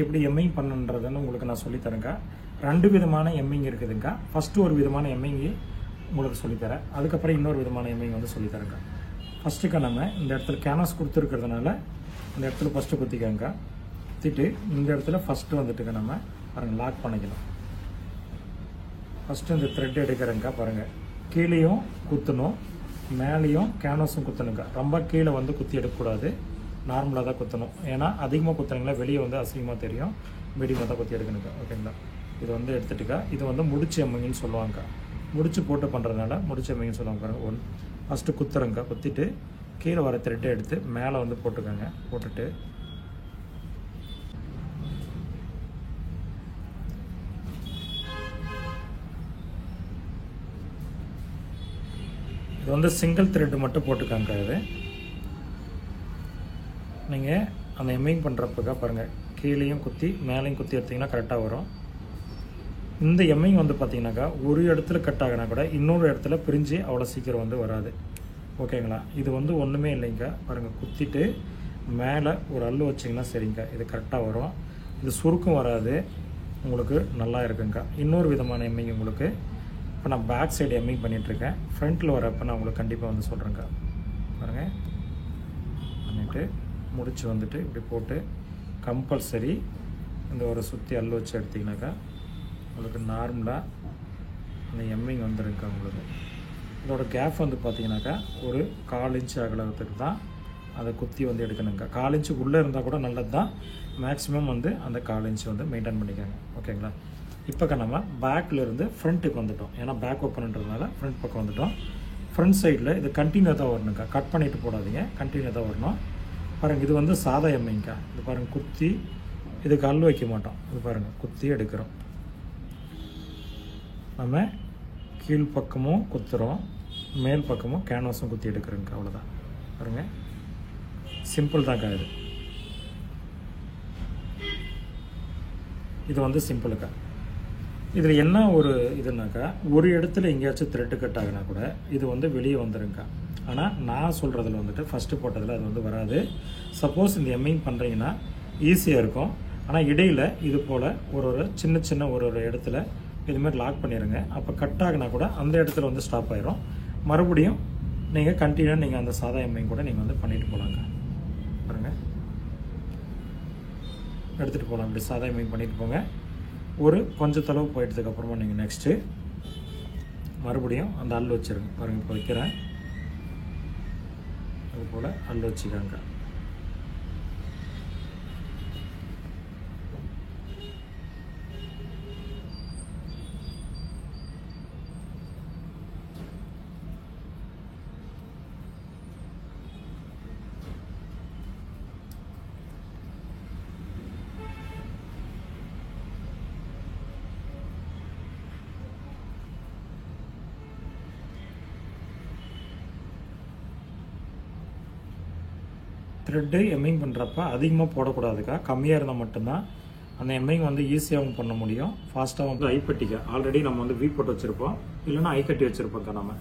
எப்படி எம்மிங் பண்ணுன்றதுன்னு உங்களுக்கு நான் சொல்லித்தரேங்க. 2 விதமான எம்மிங் இருக்குதுங்க. ஃபஸ்ட்டு ஒரு விதமான எம்மிங் உங்களுக்கு சொல்லித்தரேன், அதுக்கப்புறம் இன்னொரு விதமான எம்மிங் வந்து சொல்லித்தரேங்க. ஃபஸ்ட்டுக்கு நம்ம இந்த இடத்துல கேன்வாஸ் கொடுத்துருக்கிறதுனால இந்த இடத்துல ஃபஸ்ட்டு குத்திக்கங்க. குத்திட்டு இந்த இடத்துல ஃபஸ்ட்டு வந்துட்டுங்க நம்ம பாருங்கள் லாக் பண்ணிக்கலாம். ஃபஸ்ட்டு இந்த த்ரெட் எடுக்கிறேங்க. பாருங்கள், கீழேயும் குத்தணும், மேலேயும் கேன்வாஸும் குத்தணுங்க. ரொம்ப கீழே வந்து குத்தி எடுக்கக்கூடாது, நார்மலாக தான் குத்தணும். ஏன்னா அதிகமாக குத்துறீங்களா வெளியே வந்து அசிங்கமாக தெரியும், மீடியமாக தான் குத்தி எடுக்கணுங்க. ஓகேங்களா, இது வந்து எடுத்துட்டுக்கா. இது வந்து முடிச்சு எம்மிங்கன்னு சொல்லுவாங்க. முடிச்சு போட்டு பண்ணுறதுனால முடிச்சு எம்மிங்கன்னு சொல்லுவாங்க. பாருங்கள், ஃபஸ்ட்டு குத்துறங்க. குத்திட்டு கீழே வர த்ரெட்டை எடுத்து மேலே வந்து போட்டுக்கோங்க. போட்டுட்டு இது வந்து சிங்கிள் த்ரெட்டு மட்டும் போட்டுக்காங்க. இது நீங்கள் அந்த எம்மிங் பண்ணுறப்பக்கா பாருங்கள், கீழேயும் குத்தி மேலேயும் குத்தி எடுத்திங்கன்னா கரெக்டாக வரும். இந்த எம்மிங் வந்து பார்த்திங்கனாக்கா ஒரு இடத்துல கட் ஆகினா கூட இன்னொரு இடத்துல பிரிஞ்சு அவ்வளோ சீக்கிரம் வந்து வராது. ஓகேங்களா, இது வந்து ஒன்றுமே இல்லைங்க. பாருங்கள், குத்திட்டு மேலே ஒரு அள்ளு வச்சிங்கன்னா சரிங்க, இது கரெக்டாக வரும். இது சுருக்கம் வராது, உங்களுக்கு நல்லா இருக்குங்க. இன்னொரு விதமான எம்மிங் உங்களுக்கு இப்போ நான் பேக் சைடு எம்மிங் பண்ணிகிட்ருக்கேன். ஃப்ரண்ட்டில் வரப்போ நான் உங்களுக்கு கண்டிப்பாக வந்து சொல்கிறேங்க. பாருங்கள், பண்ணிவிட்டு முடிச்சு வந்துட்டு இப்படி போட்டு கம்பல்சரி இந்த ஒரு சுற்றி அள்ளு வச்சு எடுத்திங்கனாக்கா உங்களுக்கு நார்மலாக அந்த எம்மிங் வந்துருங்க. உங்களுக்கு இதோட கேப் வந்து பார்த்திங்கனாக்கா ஒரு 1/4 இன்ச்சு அகலத்துக்கு தான் அதை குத்தி வந்து எடுக்கணுங்க. 1/4 இன்ச்சுக்கு உள்ளே இருந்தால் கூட நல்லது தான், மேக்ஸிமம் வந்து அந்த 1/4 இன்ச்சு வந்து மெயின்டைன் பண்ணிக்கோங்க. ஓகேங்களா, இப்போ நம்ம பேக்கில் இருந்து ஃப்ரண்ட்டுக்கு வந்துட்டோம். ஏன்னா பேக் ஓப்பன்ன்றதுனால ஃப்ரண்ட் பக்கம் வந்துட்டோம். ஃப்ரண்ட் சைடில் இது கண்டினியூ தான் வரணுங்க, கட் பண்ணிவிட்டு போடாதீங்க, கண்டினியூ தான் வரணும். பாருங்கள், இது வந்து சாதா எம்மிங்கா. இது பாருங்கள், குத்தி இதுக்கு அல் வைக்க மாட்டோம். இது பாருங்கள், குத்தி எடுக்கிறோம். நம்ம கீழ் பக்கமும் குத்துறோம், மேல் பக்கமும் கேன்வாஸும் குத்தி எடுக்கிறோங்க. அவ்வளோதான். பாருங்கள், சிம்பிள் தான்க்கா. இது வந்து சிம்பிளுக்கா. இதில் என்ன ஒரு இதுனாக்கா, ஒரு இடத்துல எங்கேயாச்சும் த்ரெட்டு கட் ஆகினா கூட இது வந்து வெளியே வந்துடுங்க. ஆனால் நான் சொல்கிறதுல வந்துட்டு ஃபஸ்ட்டு போட்டதில் அது வந்து வராது. சப்போஸ் இந்த எம்மிங் பண்ணுறீங்கன்னா ஈஸியாக இருக்கும். ஆனால் இடையில் இது போல் ஒரு சின்ன சின்ன ஒரு இடத்துல இதுமாதிரி லாக் பண்ணிடுங்க. அப்போ கட் ஆகினா கூட அந்த இடத்துல வந்து ஸ்டாப் ஆயிரும். மறுபடியும் நீங்கள் கண்டினியூ நீங்கள் அந்த சாதா எம்மிங் கூட நீங்கள் வந்து பண்ணிட்டு போகலாங்க. பாருங்கள், எடுத்துகிட்டு போகலாம். இப்படி சாதா எம்மிங் பண்ணிட்டு போங்க. ஒரு கொஞ்சம் தொலைவு போயிட்டதுக்கப்புறமா நீங்கள் நெக்ஸ்ட்டு மறுபடியும் அந்த அல் வச்சுருங்க. பாருங்கள், இப்போ வைக்கிறேன், அதுபோல் அல் வச்சுக்காங்க. த்ரெட்டு எம்மிங் பண்ணுறப்ப அதிகமாக போடக்கூடாதுக்கா, கம்மியாக இருந்தால் மட்டும்தான் அந்த எம்மிங் வந்து ஈஸியாகவும் பண்ண முடியும், ஃபாஸ்ட்டாகவும். வந்து ஐப்பட்டிக்க ஆல்ரெடி நம்ம வந்து வீ போட்டு வச்சுருப்போம், இல்லைன்னா ஐ கட்டி வச்சுருப்போம்க்கா. நம்ம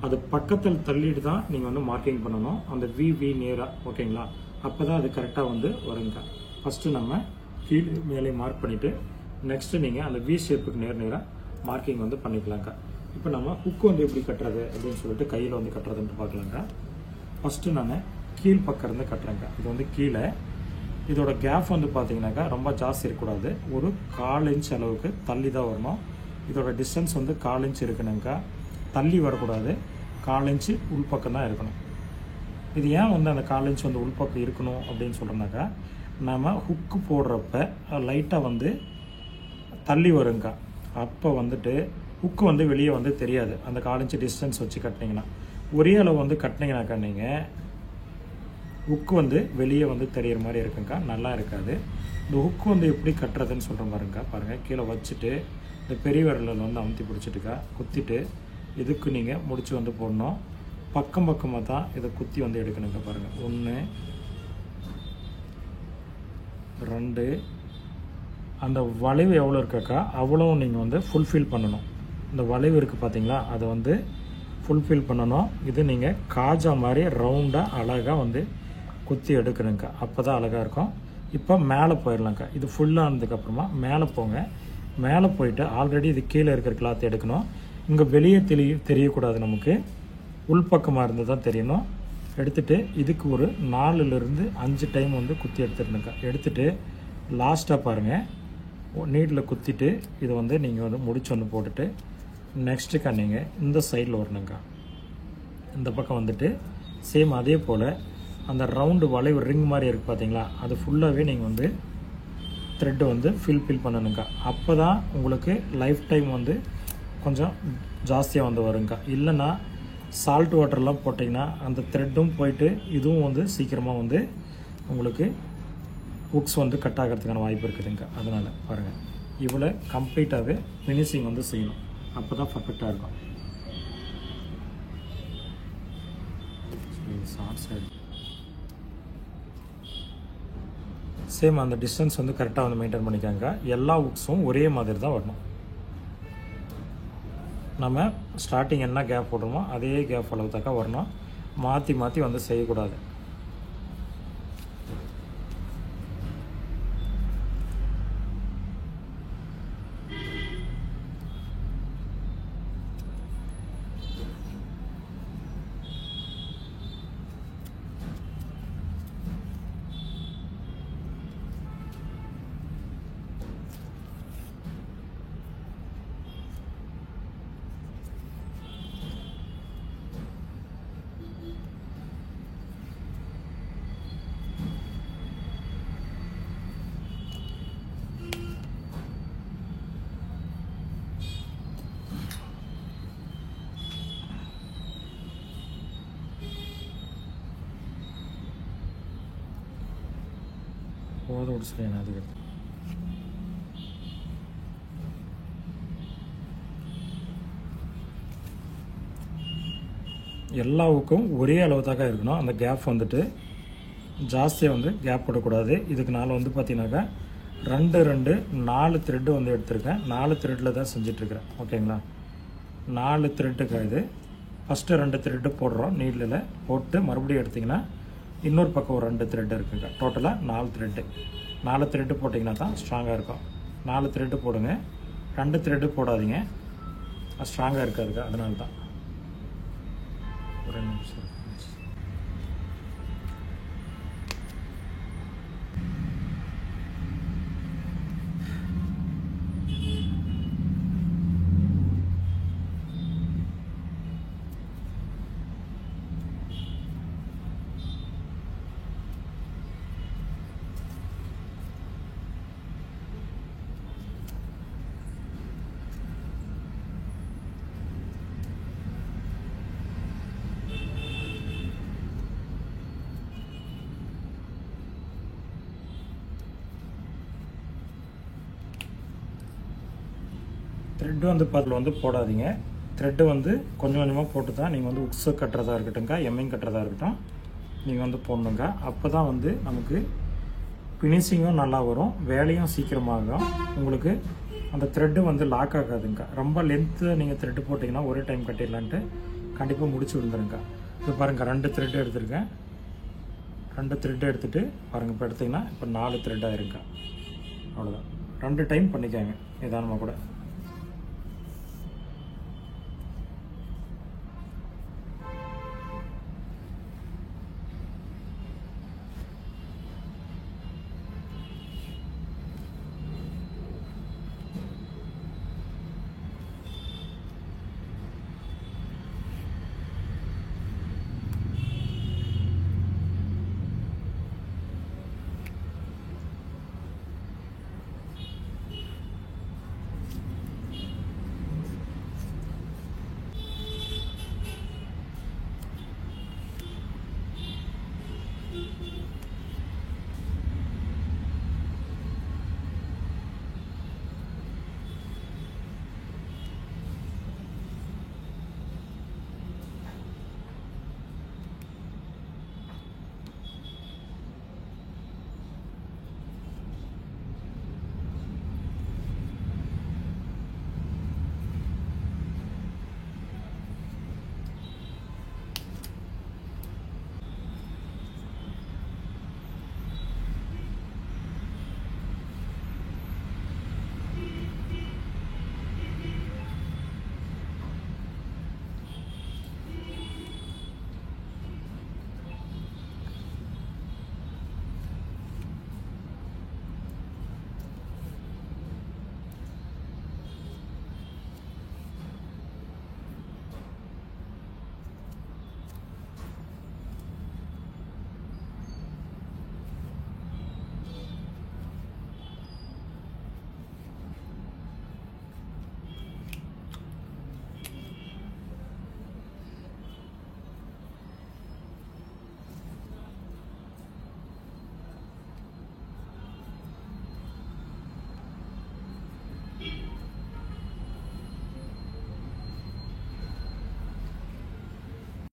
அது பக்கத்தில் தள்ளிட்டு தான் நீங்கள் வந்து மார்க்கிங் பண்ணணும், அந்த வி நேராக. ஓகேங்களா, அப்போ தான் அது கரெக்டாக வந்து வருங்க. ஃபஸ்ட்டு நம்ம கீழ் மேலே மார்க் பண்ணிவிட்டு நெக்ஸ்ட்டு நீங்கள் அந்த வி ஷேப்புக்கு நேராக மார்க்கிங் வந்து பண்ணிக்கலாங்க. இப்போ நம்ம ஹுக்கு வந்து எப்படி கட்டுறது அப்படின்னு சொல்லிட்டு கையில் வந்து கட்டுறதுன்ட்டு பார்க்கலாங்க. ஃபஸ்ட்டு நான் கீழ் பக்கம் இருந்து கட்டுறேங்க. இது வந்து கீழே, இதோட கேப் வந்து பார்த்தீங்கன்னாக்கா ரொம்ப ஜாஸ்தி இருக்கக்கூடாது, ஒரு 1/4 இன்ச் அளவுக்கு தள்ளி தான் வரணும். இதோட டிஸ்டன்ஸ் வந்து 1/4 இன்ச் இருக்கணுங்கக்கா, தள்ளி வரக்கூடாது. 1/4 இன்ச்சு உள்பக்கம் தான் இருக்கணும். இது ஏன் வந்து அந்த 1/4 இன்ச் வந்து உள்பக்கம் இருக்கணும் அப்படின்னு சொல்கிறோம்னாக்கா, நம்ம ஹுக்கு போடுறப்ப லைட்டாக வந்து தள்ளி வருங்கக்கா. அப்போ வந்துட்டு ஹுக்கு வந்து வெளியே வந்து தெரியாது. அந்த 1/4 இன்ச்சு டிஸ்டன்ஸ் வச்சு கட்டினீங்கன்னா, ஒரே அளவு வந்து கட்டினீங்கன்னாக்கா நீங்கள் ஹுக்கு வந்து வெளியே வந்து தெரிகிற மாதிரி இருக்குங்கக்கா, நல்லா இருக்காது. இந்த ஹுக்கு வந்து எப்படி கட்டுறதுன்னு சொல்கிற மாதிரிங்கக்கா. பாருங்கள், கீழே வச்சுட்டு இந்த பெரிய விரலில் வந்து அமுத்தி பிடிச்சிட்டுக்கா, குத்திட்டு இதுக்கு நீங்கள் முடிச்சு வந்து போடணும். பக்கம் பக்கமாக தான் இதை குத்தி வந்து எடுக்கணுங்க. பாருங்கள், 1 2, அந்த வளைவு எவ்வளோ இருக்காக்கா அவ்வளோ நீங்கள் வந்து ஃபுல்ஃபில் பண்ணணும். இந்த வளைவு இருக்குது பார்த்தீங்களா, அதை வந்து ஃபுல்ஃபில் பண்ணணும். இது நீங்கள் காஜா மாதிரி ரவுண்டாக அழகாக வந்து குத்தி எடுக்கணுங்க. அப்போ தான் அழகாக இருக்கும். இப்போ மேலே போயிடலாம்க்கா. இது ஃபுல்லாக ஆனதுக்கப்புறமா மேலே போங்க. மேலே போயிட்டு ஆல்ரெடி இது கீழே இருக்கிற கிளாத் எடுக்கணும். இங்கே வெளியே தெரியக்கூடாது, நமக்கு உள்பக்கமாக இருந்து தான் தெரியணும். எடுத்துகிட்டு இதுக்கு ஒரு 4லிருந்து 5 டைம் வந்து குத்தி எடுத்துடணுக்கா. எடுத்துகிட்டு லாஸ்ட்டாக பாருங்கள், நீட்டில் குத்திட்டு இது வந்து நீங்கள் வந்து முடிச்சு வந்து போட்டுட்டு நெக்ஸ்ட்டுக்கா நீங்கள் இந்த சைடில் வரணுங்க்கா. இந்த பக்கம் வந்துட்டு சேம் அதே போல் அந்த ரவுண்டு வளைவு ரிங் மாதிரி இருக்குது பார்த்தீங்களா, அது ஃபுல்லாகவே நீங்கள் வந்து த்ரெட்டு வந்து ஃபில் பண்ணணுங்க்கா. அப்போ தான் உங்களுக்கு லைஃப் டைம் வந்து கொஞ்சம் ஜாஸ்தியாக வந்து வருங்க்கா. இல்லைன்னா சால்ட் வாட்டர்லாம் போட்டிங்கன்னா அந்த த்ரெட்டும் போயிட்டு இதுவும் வந்து சீக்கிரமாக வந்து உங்களுக்கு ஹுக்ஸ் வந்து கட் ஆகிறதுக்கான வாய்ப்பு இருக்குதுங்க்கா. அதனால் பாருங்கள், இவ்வளோ கம்ப்ளீட்டாகவே ஃபினிஷிங் வந்து செய்யணும். அப்போ தான் பர்ஃபெக்டாக இருக்கும். சேம் அந்த டிஸ்டன்ஸ் வந்து கரெக்டாக வந்து மெயின்டைன் பண்ணிக்காங்க. எல்லா ஹுக்ஸும் ஒரே மாதிரி தான் வரணும். நம்ம ஸ்டார்டிங் என்ன கேப் போடுறோமோ அதே கேப் அளவுத்தாக்கா வரணும். மாற்றி மாற்றி வந்து செய்யக்கூடாது. போதும் சரி. அதுக்கு எல்லாவுக்கும் ஒரே அளவு தாக்கா இருக்கணும். அந்த கேப் வந்துட்டு ஜாஸ்தியாக வந்து கேப் போடக்கூடாது. இதுக்கு நான் வந்து பார்த்தீங்கன்னாக்கா 4 த்ரெட்டு வந்து எடுத்திருக்கேன். 4 த்ரெட்டில் தான் செஞ்சிட்ருக்கிறேன். ஓகேங்களா, 4 த்ரெட்டுக்கு இது ஃபஸ்ட்டு 2 த்ரெட்டு போடுறோம். நீடில் போட்டு மறுபடியும் எடுத்திங்கன்னா இன்னொரு பக்கம் ஒரு 2 த்ரெட் இருக்குங்க. டோட்டலாக 4 த்ரெட்டு. 4 த்ரெட்டு போட்டிங்கன்னா தான் ஸ்ட்ராங்காக இருக்கும். 4 த்ரெட்டு போடுங்க, 2 த்ரெட்டு போடாதீங்க, அது ஸ்ட்ராங்காக இருக்காதுங்க. அதனால தான். ஒரு நிமிஷம். த்ரெட்டு வந்து அதில் வந்து போடாதீங்க. த்ரெட்டு வந்து கொஞ்சம் கொஞ்சமாக போட்டு தான் நீங்கள் வந்து உக்ஸு கட்டுறதா இருக்கட்டும்க்கா, எம்மிங் கட்டுறதா இருக்கட்டும், நீங்கள் வந்து போடணுங்க. அப்போ தான் வந்து நமக்கு ஃபினிஷிங்கும் நல்லா வரும், வேலையும் சீக்கிரமாகும். உங்களுக்கு அந்த த்ரெட்டு வந்து லாக் ஆகாதுங்க. ரொம்ப லென்த்து நீங்கள் த்ரெட்டு போட்டிங்கன்னா ஒரே டைம் கட்டிடலான்ட்டு கண்டிப்பாக முடிச்சு விழுந்துருங்க. இப்போ பாருங்கள், 2 த்ரெட்டு எடுத்துருக்கேன். 2 த்ரெட்டு எடுத்துகிட்டு பாருங்கள், இப்போ எடுத்திங்கன்னா இப்போ 4 த்ரெட்டாக இருங்க. அவ்வளோதான். 2 டைம் பண்ணிக்காங்க நிதானமாக கூட.